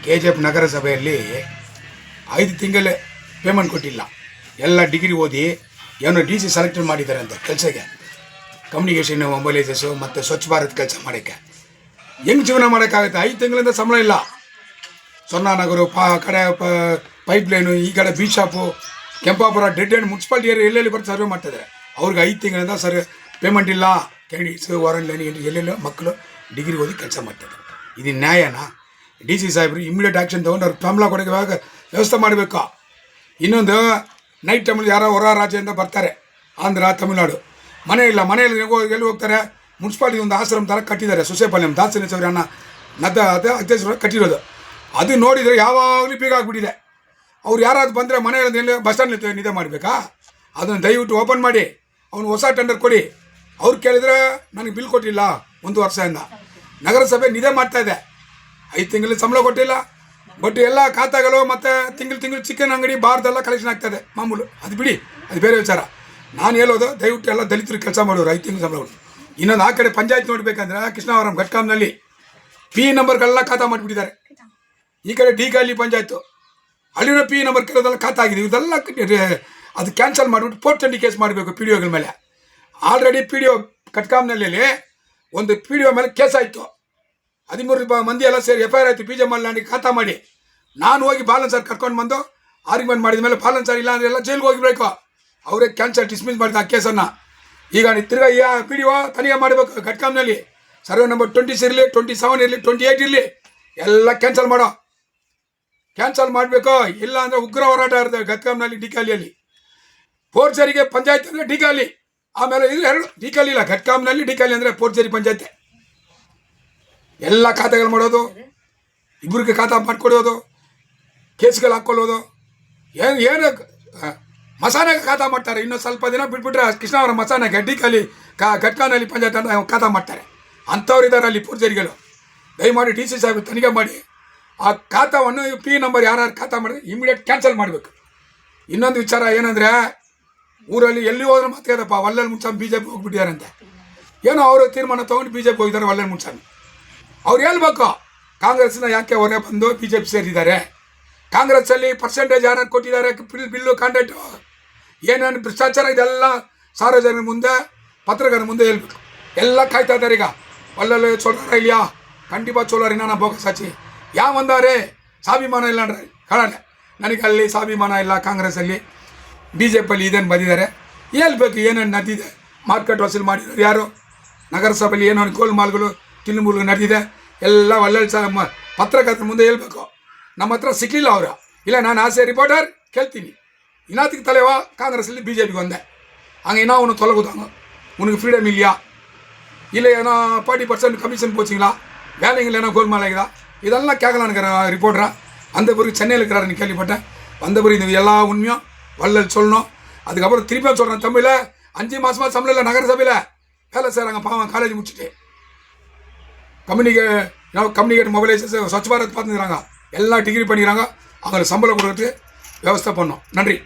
KGF ನಗರಸಭೆಯಲ್ಲಿ 5 ತಿಂಗಳು payment ಕೊಟ್ಟಿಲ್ಲ. ಎಲ್ಲ ಡಿಗ್ರಿ ಓದಿ ಏನೋ DC ಸೆಲೆಕ್ಟ್ ಮಾಡಿದ್ದಾರೆ ಅಂತ ಕೆಲಸಕ್ಕೆ, ಕಮ್ಯುನಿಕೇಷನ್ ಮೊಬೈಲೈಸೇಷನ್ ಮತ್ತು ಸ್ವಚ್ಛ ಭಾರತ್ ಕೆಲಸ ಮಾಡೋಕ್ಕೆ. ಹೆಂಗೆ ಜೀವನ ಮಾಡೋಕ್ಕಾಗುತ್ತೆ? 5 ತಿಂಗಳಿಂದ ಸಂಬಳ ಇಲ್ಲ. ಸೊನ್ನಾನಗರ ಕಡೆ ಪೈಪ್ಲೈನು, ಈ ಕಡೆ beach shop, Kempapura dead end municipality area ಎಲ್ಲೆಲ್ಲಿ ಬರ್ತಾ ಸರ್ವೆ ಮಾಡ್ತಾಯಿದ್ದಾರೆ. ಅವ್ರಿಗೆ 5 ತಿಂಗಳಿಂದ ಪೇಮೆಂಟ್ ಇಲ್ಲ. ಕ್ಯಾಂಡಿಡೇಟ್ಸ್ ವಾರಂಟ್ ಎಲ್ಲೆಲ್ಲೋ ಮಕ್ಕಳು ಡಿಗ್ರಿ ಓದಿ ಕೆಲಸ ಮಾಡ್ತಾರೆ. ಇದು ನ್ಯಾಯನಾ? DC ಸಾಹೇಬ್ರು ಇಮಿಡಿಯೇಟ್ ಆ್ಯಕ್ಷನ್ ತೊಗೊಂಡು ಅವ್ರಿಗೆ ಸಂಬಳ ಕೊಡೋಕ್ಕೆ ವ್ಯವಸ್ಥೆ ಮಾಡಬೇಕು. ಇನ್ನೊಂದು ನೈಟ್ ಟೈಮಲ್ಲಿ ಯಾರೋ ಹೊರ ರಾಜ್ಯದಿಂದ ಬರ್ತಾರೆ, ಆಂಧ್ರ ತಮಿಳ್ನಾಡು, ಮನೆ ಇಲ್ಲ. ಮನೆಯಲ್ಲಿ ಎಲ್ಲಿ ಹೋಗ್ತಾರೆ? ಮುನ್ಸಿಪಾಲಿಟಿ ಒಂದು ಆಶ್ರಮ ಥರ ಕಟ್ಟಿದ್ದಾರೆ, ಸುಸೇಪಾಳ್ಯಂ ದಾಸನ ಸೌರ್ಯನ ಅಧ್ಯಕ್ಷರು ಕಟ್ಟಿರೋದು. ಅದು ನೋಡಿದರೆ ಯಾವಾಗಲೂ ಬೀಗ ಆಗಿಬಿಟ್ಟಿದೆ. ಅವ್ರು ಯಾರಾದ್ರು ಬಂದರೆ ಮನೆಯಲ್ಲಿ ಬಸ್ ಸ್ಟ್ಯಾಂಡ್ ನಿದ್ದೆ ಮಾಡಬೇಕಾ? ಅದನ್ನು ದಯವಿಟ್ಟು ಓಪನ್ ಮಾಡಿ, ಅವನು ಹೊಸ ಟೆಂಡರ್ ಕೊಡಿ. ಅವ್ರು ಕೇಳಿದರೆ ನನಗೆ ಬಿಲ್ ಕೊಟ್ಟಿಲ್ಲ 1 ವರ್ಷದಿಂದ. ನಗರಸಭೆ ನಿದ್ದೆ ಮಾಡ್ತಾಯಿದೆ, 5 ತಿಂಗಳು ಸಂಬಳ ಕೊಟ್ಟಿಲ್ಲ. ಬಟ್ ಎಲ್ಲ ಖಾತಾಗಳು ಮತ್ತು ತಿಂಗಳು ಚಿಕನ್ ಅಂಗಡಿ ಬಾರ್ದೆಲ್ಲ ಕಲೆಕ್ಷನ್ ಆಗ್ತದೆ ಮಾಮೂಲು. ಅದು ಬಿಡಿ, ಅದು ಬೇರೆ ವಿಚಾರ. ನಾನು ಹೇಳೋದು, ದಯವಿಟ್ಟು ಎಲ್ಲ ದಲಿತರು ಕೆಲಸ ಮಾಡೋರು 5 ತಿಂಗಳು ಸಂಬಳ. ಇನ್ನೊಂದು ಆ ಕಡೆ ಪಂಚಾಯತ್ ನೋಡಬೇಕಂದ್ರೆ ಕೃಷ್ಣಾವರಂ ಘಟ್ಕಾಮ್ನಲ್ಲಿ P ನಂಬರ್ಗಳೆಲ್ಲ ಖಾತಾ ಮಾಡಿಬಿಟ್ಟಿದ್ದಾರೆ. ಈ ಕಡೆ ಡಿಗಾಲಿ ಪಂಚಾಯತು ಅಲ್ಲಿನ P ನಂಬರ್ ಕೆಲವೆಲ್ಲ ಖಾತಾ ಆಗಿದೆ. ಇದೆಲ್ಲ ಅದು ಕ್ಯಾನ್ಸಲ್ ಮಾಡಿಬಿಟ್ಟು ಪೋರ್ಟ್ ಕೇಸ್ ಮಾಡಬೇಕು PDOಗಳ ಮೇಲೆ. ಆಲ್ರೆಡಿ PDO ಕಟ್ಕಾಮ್ನಲ್ಲಿ ಒಂದು PDO ಮೇಲೆ ಕೇಸ್ ಆಯಿತು. 13 ಮಂದಿ ಎಲ್ಲ ಸೇರಿ FIR ಆಯಿತು. PJ ಮಲ್ಲಾಂಡಿಗೆ ಖಾತಾ ಮಾಡಿ ನಾನು ಹೋಗಿ ಬಾಲನ್ ಸರ್ ಕರ್ಕೊಂಡು ಬಂದು ಆರ್ಗ್ಯುಮೆಂಟ್ ಮಾಡಿದ ಮೇಲೆ ಬಾಲನ್ ಸರ್ ಇಲ್ಲ ಅಂದರೆ ಎಲ್ಲ ಜೈಲಿಗೆ ಹೋಗಿರ್ಬೇಕು. ಅವರೇ ಕ್ಯಾನ್ಸಲ್ ಡಿಸ್ಮಿಸ್ ಮಾಡಿದ ಆ ಕೇಸನ್ನು. ಈಗ ತಿರ್ಗಾ PDO ತನಿಖೆ ಮಾಡಬೇಕು. ಘಟ್ಕಾಮ್ನಲ್ಲಿ ಸರ್ವೆ ನಂಬರ್ 20 ಇರಲಿ, 27 ಇರಲಿ, 28 ಇರಲಿ, ಎಲ್ಲ ಕ್ಯಾನ್ಸಲ್ ಮಾಡಬೇಕು. ಇಲ್ಲ ಅಂದರೆ ಉಗ್ರ ಹೋರಾಟ ಇರ್ತದೆ ಘಟ್ಕಾಮ್ನಲ್ಲಿ, ಡಿಕಾಲಿಯಲ್ಲಿ. ಪೋರ್ಚರಿಗೆ ಪಂಚಾಯತ್ ಅಂದರೆ ಡಿಕಾಲಿ, ಆಮೇಲೆ ಇದು 2 ಡಿಕಾಲಿ ಇಲ್ಲ, ಘಟ್ಕಾಮ್ನಲ್ಲಿ ಡಿಕಾಲಿ ಅಂದರೆ ಪೋರ್ಚರಿ ಪಂಚಾಯತ್. ಎಲ್ಲ ಖಾತೆಗಳು ಮಾಡೋದು, ಇಬ್ಬರಿಗೆ ಖಾತಾ ಮಾಡಿಕೊಡೋದು, ಕೇಸ್ಗಳು ಹಾಕ್ಕೊಳ್ಳೋದು, ಏನು ಮಸಾನೆಗೆ ಖಾತಾ ಮಾಡ್ತಾರೆ. ಇನ್ನೂ ಸ್ವಲ್ಪ ದಿನ ಬಿಟ್ಬಿಟ್ರೆ ಕೃಷ್ಣಾವರ ಮಸಾನೆಗೆ ಡಿಕಾಲಿ ಘಟ್ಕಾನಲ್ಲಿ ಪಂಚಾಯತ್ ಅಂತ ಖಾತಾ ಮಾಡ್ತಾರೆ. ಅಂಥವ್ರು ಇದ್ದಾರೆ ಅಲ್ಲಿ ಪೂರ್ಜರಿಗಳು. ದಯಮಾಡಿ DC ಸಾಹೇಬ್ ತನಿಖೆ ಮಾಡಿ ಆ ಖಾತಾವನ್ನು P ನಂಬರ್ ಯಾರು ಖಾತಾ ಮಾಡಿದ್ರೆ ಇಮಿಡಿಯೇಟ್ ಕ್ಯಾನ್ಸಲ್ ಮಾಡಬೇಕು. ಇನ್ನೊಂದು ವಿಚಾರ ಏನಂದರೆ, ಊರಲ್ಲಿ ಎಲ್ಲಿ ಹೋದ್ರೆ ಮತ್ತೆ ಅದಪ್ಪ ವಲ್ಲಲ್ ಮುನ್ಸಾಮಿ BJP ಹೋಗ್ಬಿಟ್ಟಿದ್ದಾರಂತೆ. ಏನೋ ಅವರು ತೀರ್ಮಾನ ತೊಗೊಂಡು BJP ಹೋಗಿದ್ದಾರೆ ವಲ್ಲಲ್ ಮುನ್ಸಾಮಿ. ಅವ್ರು ಹೇಳ್ಬೇಕು, ಕಾಂಗ್ರೆಸ್ನ ಯಾಕೆ ಹೊರಗೆ ಬಂದು BJP ಸೇರಿದ್ದಾರೆ? ಕಾಂಗ್ರೆಸ್ಸಲ್ಲಿ ಪರ್ಸೆಂಟೇಜ್ ಯಾರು ಕೊಟ್ಟಿದ್ದಾರೆ, ಬಿಲ್ಲು ಕಾಂಟ್ರಾಕ್ಟು ಏನೇನು ಭ್ರಷ್ಟಾಚಾರ ಇದೆಲ್ಲ ಸಾರ್ವಜನಿಕರ ಮುಂದೆ, ಪತ್ರಕರ್ತರ ಮುಂದೆ ಹೇಳ್ಬೇಕು. ಎಲ್ಲ ಕಾಯ್ತಾ ಇದ್ದಾರೆ. ಈಗ ಒಳ್ಳೆ ಸೋಲಾರ இல்லையா? கண்டிப்பாக சோலார் என்ன போக சாச்சி ಯಾನ್ ಬಂದಾರೆ ಸ್ವಾಭಿಮಾನ ಇಲ್ಲ ಅಂದ್ರೆ ಕಾಣಲ್ಲ. ನನಗೆ ಅಲ್ಲಿ ಸ್ವಾಭಿಮಾನ ಇಲ್ಲ. ಕಾಂಗ್ರೆಸ್ಸಲ್ಲಿ BJPಯಲ್ಲಿ ಇದೇನು ಬಂದಿದ್ದಾರೆ ಹೇಳ್ಬೇಕು. ಏನೇನು ನಡೆದಿದೆ, ಮಾರ್ಕೆಟ್ ವಸೂಲು ಮಾಡಿರೋರು ಯಾರು, ನಗರಸಭೆಯಲ್ಲಿ ಏನೇನು ಗೋಲ್ಮಾಲ್ಗಳು ತಿನ್ನುಮೂಲು ನಡೆದಿದೆ ಎಲ್ಲ ಒಳ್ಳೆ ಪತ್ರಕರ್ತರ ಮುಂದೆ ಹೇಳ್ಬೇಕು. ನಮ್ಮ ಹತ್ರ ಸಿಕ್ಕಲಿಲ್ಲ ಅವರು. ಇಲ್ಲ, ನಾನು ಆಸೆ ರಿಪೋರ್ಟರ್ ಕೇಳ್ತೀನಿ, ಇನ್ನಾತಿಗೆ ತಲೆವಾ ಕಾಂಗ್ರೆಸ್ಸಲ್ಲಿ BJPಗೆ ಒಂದೇ ಹಂಗೆ ಇನ್ನೂ ಅವನು ತೊಲಗುದಾನು. உனக்கு ஃப்ரீடம் இல்லையா? இல்லை ஏன்னா 40% கமிஷன் போச்சிங்களா? வேலைங்கள் ஏன்னா கோல்மால் ஆகுதா? இதெல்லாம் கேட்கலான்னு ரிப்போர்ட்டரா. அந்த பிறகு சென்னையில் இருக்கிறாரு கேள்விப்பட்டேன். வந்த பிறகு இது எல்லா உண்மையும் வள்ளல் சொல்லணும். அதுக்கப்புறம் திருப்பியும் சொல்கிறேன், தமிழில் 5 மாதமாக சம்பளம் இல்லை. நகரசபையில் வேலை செய்கிறாங்க பாவம், காலேஜ் முடிச்சுட்டு. கம்யூனிகேட் மொபைலைசேஷன் ஸ்வச் பாரத் பார்த்துக்கிறாங்க, எல்லாம் டிகிரி பண்ணிக்கிறாங்க. அவங்களுக்கு சம்பளம் கொடுக்கறதுக்கு வியவஸ்தை பண்ணோம். நன்றி.